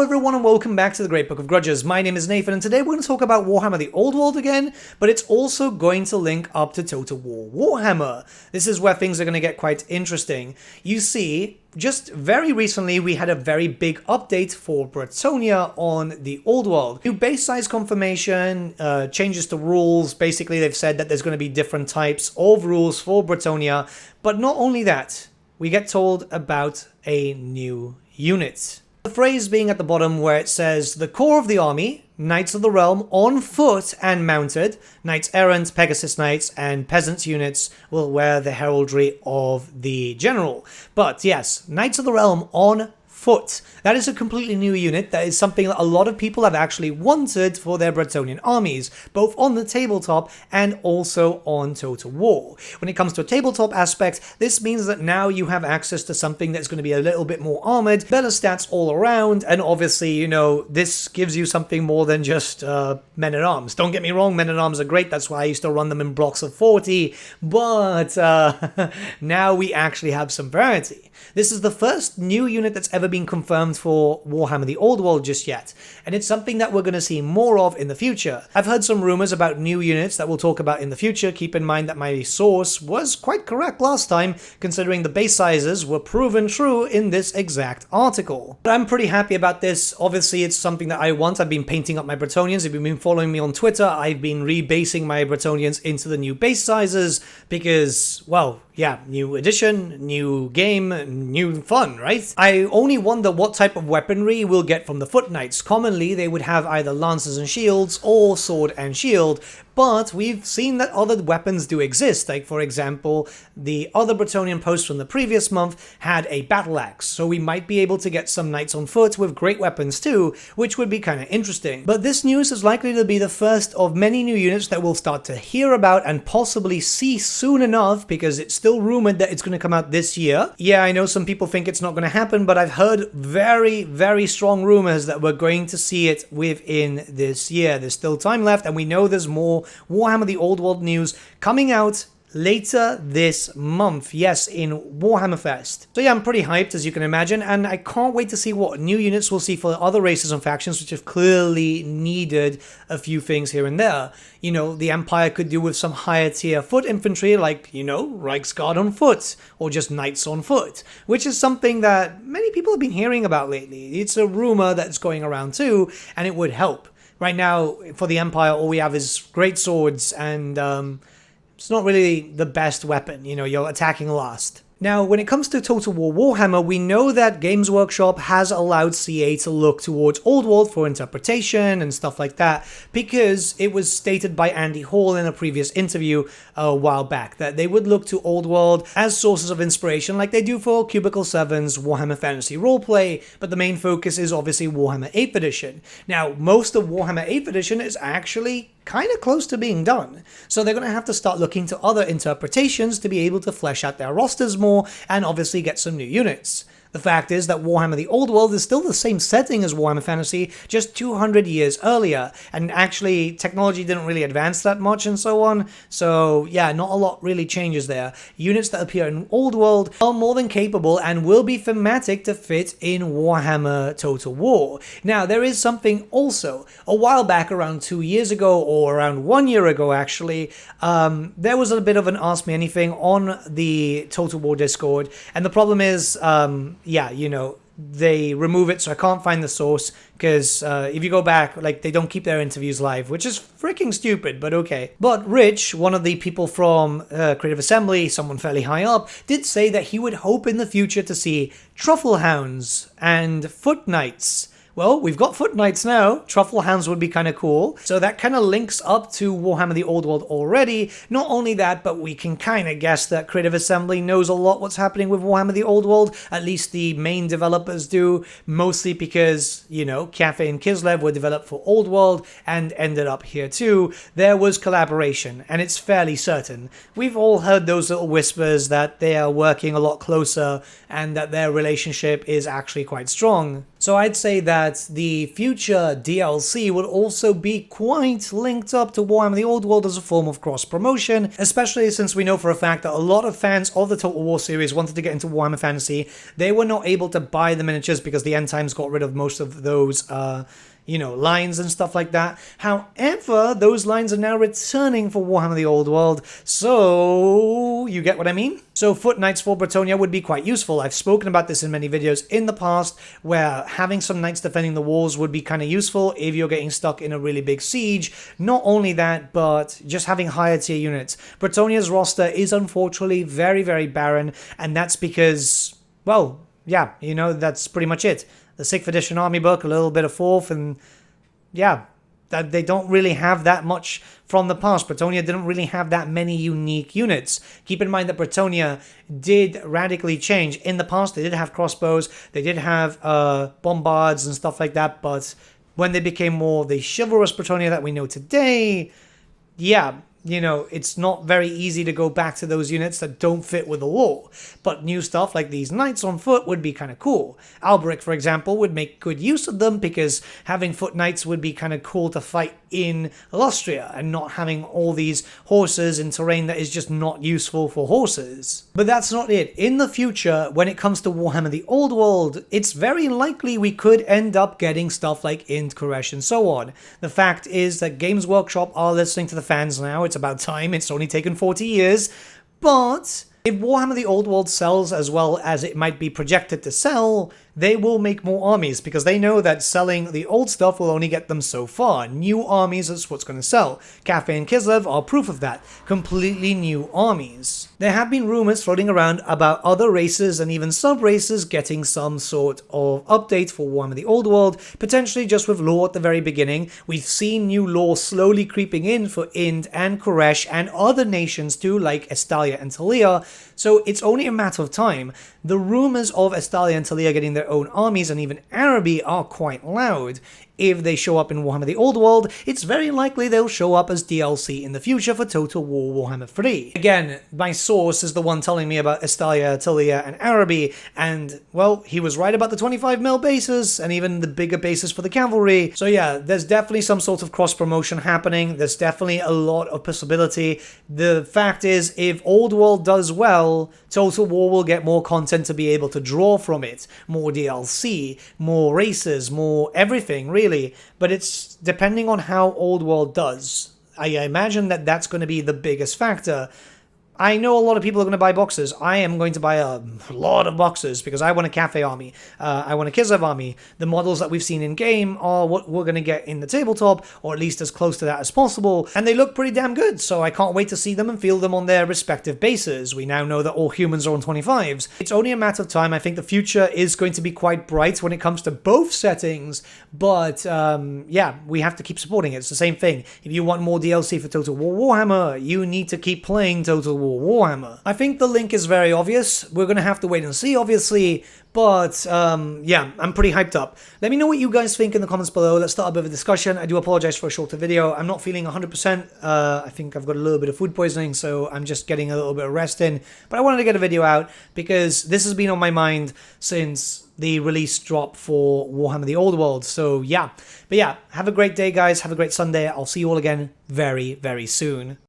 everyone and welcome back to the Great Book of Grudges. My name is Nathan and today we're going to talk about Warhammer the Old World again, but it's also going to link up to Total War Warhammer. This is where things are going to get quite interesting. You see, just very recently we had a very big update for Bretonnia on the Old World. New base size confirmation, changes to rules. Basically they've said that there's going to be different types of rules for Bretonnia, but not only that, we get told about a new unit. The phrase being at the bottom where it says, the core of the army, Knights of the Realm on foot and mounted, Knights Errant, Pegasus Knights, and Peasants units will wear the heraldry of the General. But yes, Knights of the Realm on foot. That is a completely new unit. That is something that a lot of people have actually wanted for their Bretonnian armies, both on the tabletop and also on Total War. When it comes to a tabletop aspect, this means that now you have access to something that's going to be a little bit more armored, better stats all around, and obviously, you know, this gives you something more than just men-at-arms. Don't get me wrong, men-at-arms are great, that's why I used to run them in blocks of 40, but now we actually have some variety. This is the first new unit that's ever been confirmed for Warhammer the Old World just yet, and it's something that we're going to see more of in the future. I've heard some rumors about new units that we'll talk about in the future. Keep in mind that my source was quite correct last time, considering the base sizes were proven true in this exact article. But I'm pretty happy about this. Obviously, it's something that I want. I've been painting up my Bretonnians. If you've been following me on Twitter, I've been rebasing my Bretonnians into the new base sizes because, well, yeah, new edition, new game, new fun, right? I only wonder what type of weaponry we'll get from the Foot Knights. Commonly, they would have either lances and shields or sword and shield, but we've seen that other weapons do exist. Like, for example, the other Bretonnian post from the previous month had a battle axe, so we might be able to get some knights on foot with great weapons too, which would be kind of interesting. But this news is likely to be the first of many new units that we'll start to hear about and possibly see soon enough, because it's still rumored that it's going to come out this year. Yeah, I know some people think it's not going to happen, but I've heard very, very strong rumors that we're going to see it within this year. There's still time left, and we know there's more Warhammer the Old World news coming out later this month, yes, in Warhammer Fest. So yeah, I'm pretty hyped, as you can imagine, and I can't wait to see what new units we'll see for other races and factions which have clearly needed a few things here and there. You know, the Empire could do with some higher tier foot infantry, like, you know, Reichsguard on foot, or just Knights on foot, which is something that many people have been hearing about lately. It's a rumor that's going around too, and it would help. Right now, for the Empire, all we have is great swords, and it's not really the best weapon. You know, you're attacking last. Now, when it comes to Total War Warhammer, we know that Games Workshop has allowed CA to look towards Old World for interpretation and stuff like that, because it was stated by Andy Hall in a previous interview a while back that they would look to Old World as sources of inspiration like they do for Cubicle 7's Warhammer Fantasy Roleplay, but the main focus is obviously Warhammer 8th Edition. Now, most of Warhammer 8th Edition is actually kind of close to being done, so they're going to have to start looking to other interpretations to be able to flesh out their rosters more and obviously get some new units. The fact is that Warhammer the Old World is still the same setting as Warhammer Fantasy, just 200 years earlier, and actually technology didn't really advance that much and so on, so yeah, not a lot really changes there. Units that appear in Old World are more than capable and will be thematic to fit in Warhammer Total War. Now, there is something also. A while back, around 2 years ago, or around 1 year ago actually, there was a bit of an Ask Me Anything on the Total War Discord, and the problem is, yeah, you know, they remove it, so I can't find the source, because if you go back, like, they don't keep their interviews live, which is freaking stupid, but okay. But Rich, one of the people from Creative Assembly, someone fairly high up, did say that he would hope in the future to see Truffle Hounds and Foot Knights. Well, we've got Foot Knights now. Truffle Hounds would be kind of cool. So that kind of links up to Warhammer the Old World already. Not only that, but we can kind of guess that Creative Assembly knows a lot what's happening with Warhammer the Old World. At least the main developers do. Mostly because, you know, Cafe and Kislev were developed for Old World and ended up here too. There was collaboration, and it's fairly certain. We've all heard those little whispers that they are working a lot closer and that their relationship is actually quite strong. So I'd say that that the future DLC will also be quite linked up to Warhammer the Old World as a form of cross-promotion, especially since we know for a fact that a lot of fans of the Total War series wanted to get into Warhammer Fantasy. They were not able to buy the miniatures because the End Times got rid of most of those lines and stuff like that. However, those lines are now returning for Warhammer the Old World, so you get what I mean? So Foot Knights for Bretonnia would be quite useful. I've spoken about this in many videos in the past, where having some knights defending the walls would be kind of useful if you're getting stuck in a really big siege. Not only that, but just having higher tier units. Bretonnia's roster is unfortunately very, very barren, and that's because, well, yeah, that's pretty much it. The 6th edition army book, a little bit of 4th, and yeah, that they don't really have that much from the past. Bretonnia didn't really have that many unique units. Keep in mind that Bretonnia did radically change. In the past, they did have crossbows, they did have bombards and stuff like that, but when they became more the chivalrous Bretonnia that we know today, yeah, it's not very easy to go back to those units that don't fit with the lore. But new stuff like these knights on foot would be kind of cool. Alberic, for example, would make good use of them because having foot knights would be kind of cool to fight in Illustria and not having all these horses in terrain that is just not useful for horses. But that's not it. In the future, when it comes to Warhammer the Old World, it's very likely we could end up getting stuff like Int, Koresh, and so on. The fact is that Games Workshop are listening to the fans now. It's about time. It's only taken 40 years. But if Warhammer the Old World sells as well as it might be projected to sell, they will make more armies because they know that selling the old stuff will only get them so far. New armies is what's going to sell. Cafe and Kislev are proof of that. Completely new armies. There have been rumors floating around about other races and even sub-races getting some sort of update for Warhammer the Old World, potentially just with lore at the very beginning. We've seen new lore slowly creeping in for Ind and Koresh and other nations too, like Estalia and Talia, so it's only a matter of time. The rumors of Estalia and Talia getting their own armies and even Araby are quite loud. If they show up in Warhammer the Old World, it's very likely they'll show up as DLC in the future for Total War Warhammer 3. Again, my source is the one telling me about Estalia, Talia, and Araby, and, well, he was right about the 25mm bases, and even the bigger bases for the cavalry. So yeah, there's definitely some sort of cross-promotion happening. There's definitely a lot of possibility. The fact is, if Old World does well, Total War will get more content to be able to draw from it. More DLC, more races, more everything, really. But it's depending on how Old World does. I imagine that that's going to be the biggest factor. I know a lot of people are going to buy boxes. I am going to buy a lot of boxes because I want a Cafe army. I want a Kislev army. The models that we've seen in-game are what we're going to get in the tabletop, or at least as close to that as possible, and they look pretty damn good, so I can't wait to see them and feel them on their respective bases. We now know that all humans are on 25s. It's only a matter of time. I think the future is going to be quite bright when it comes to both settings, but yeah, we have to keep supporting it. It's the same thing. If you want more DLC for Total War Warhammer, you need to keep playing Total War Warhammer. I think the link is very obvious. We're going to have to wait and see, obviously, but yeah, I'm pretty hyped up. Let me know what you guys think in the comments below. Let's start a bit of a discussion. I do apologize for a shorter video. I'm not feeling 100%. I think I've got a little bit of food poisoning, so I'm just getting a little bit of rest in. But I wanted to get a video out because this has been on my mind since the release drop for Warhammer the Old World. So yeah, but yeah, have a great day, guys. Have a great Sunday. I'll see you all again very, very soon.